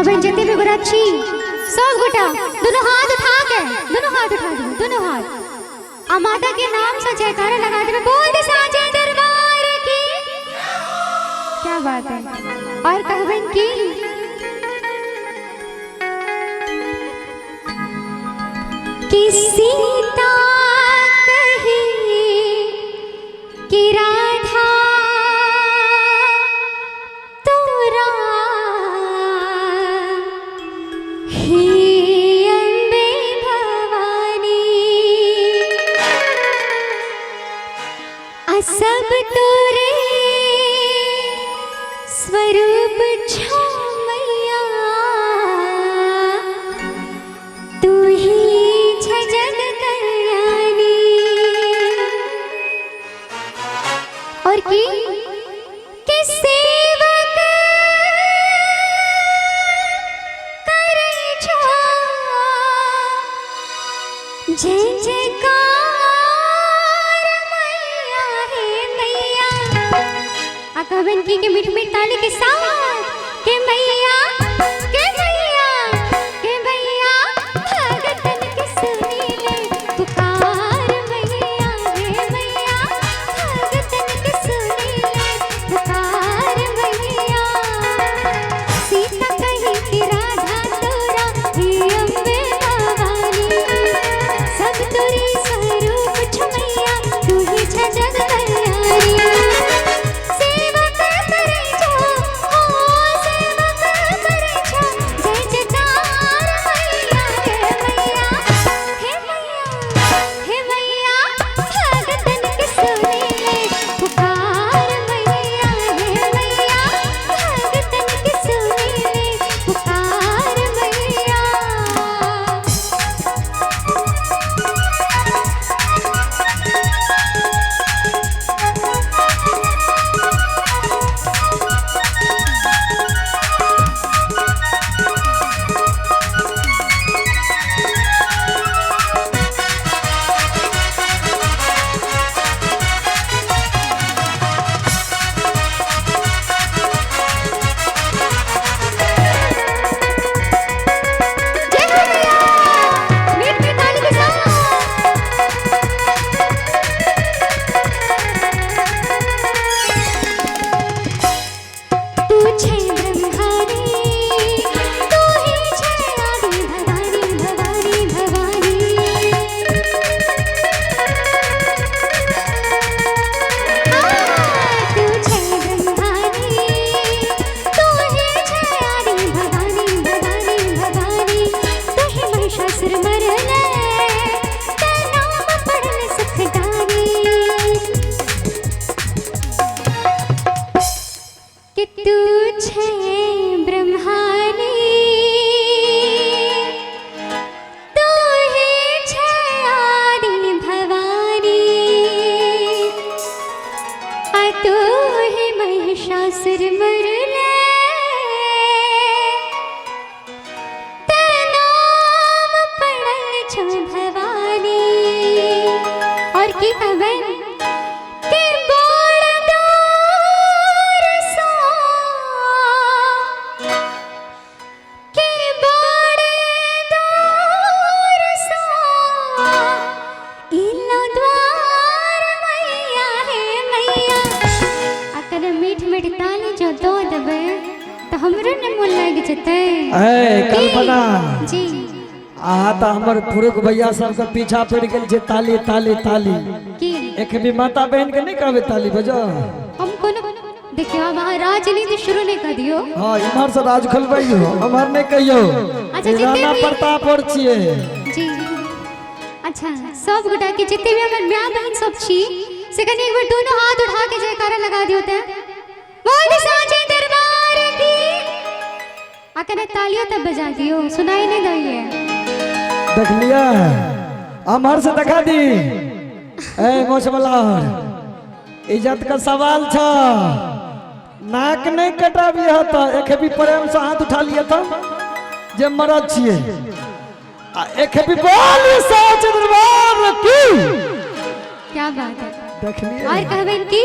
बहन जितने भी गुराची सब गोटा दोनों हाथ उठा के दोनों हाथ उठा दो दोनों हाथ माता के नाम से जयकारा लगा दे बोल दे साचे दरबार की। क्या बात है। और कहबन की सीता कहे कि राधा तोरा हे अम्बे भवानी सब तोरे स्वरूप छा मैया तू ही जग कल्याणी। और कि सेवक करे छो जय जयकार मैया हे मैया। कहबन की के मीठ मीठ ताली के साथ के मैया के मैया के मैया भगतन के सुनी ले पुकार मैया हे मैया भगतन के सुनी ले पुकार मैया। सीता कही कि राधा तोरा हे अम्बे भवानी सब तोरी स्वरूप छ मैया तू ही छ जग कल्याणी। कल्पना जी तो हमर पुरुष भैया सब के पीछा पड़ गेल छै ताली ताली ताली की एक भी माता बहन के नहीं कहबे ताली बजो हम कोनो देखियो वहां राजनीति शुरू नहीं कर दियो। हां इधर से राज खोलबैयो हमर नहीं कहियो। अच्छा राणा प्रताप और छिए जी अच्छा सब गोटा के जितने भी हमर मां बहन सब छी से कनी एक बार दोनों हाथ उठा के जयकारा लगा दियो ते बोल साचे दरबार की। आकने तालियां तब बजा दियो सुनाई नहीं दइए। देख लिया अमर से दिखा दी ए मोशमलार इज्जत का सवाल था नाक नहीं कटाबी तो एक भी प्रेम से हाथ उठा लिया था जे मरद छिए एक भी बोल साच दरबार की। क्या बात है देख लिया और कहबन की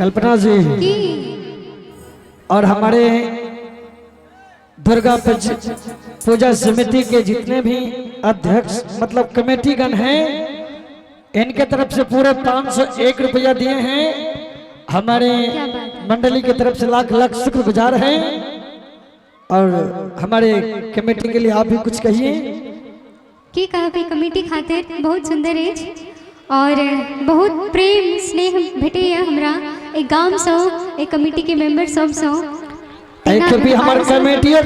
कल्पना जी की और हमारे दुर्गा पूजा समिति के जितने भी अध्यक्ष मतलब कमेटीगण हैं, इनके तरफ से पूरे 501 रुपया दिए हैं। हमारे मंडली की तरफ से लाख लाख शुक्रगुजार हैं। और हमारे कमेटी के लिए आप भी कुछ कहिए। की कहा कमेटी खातिर बहुत सुंदर है और बहुत प्रेम स्नेह भेटे हमरा एक गांव से एक कमेटी के मेंबर सब से हमारे कमेटियों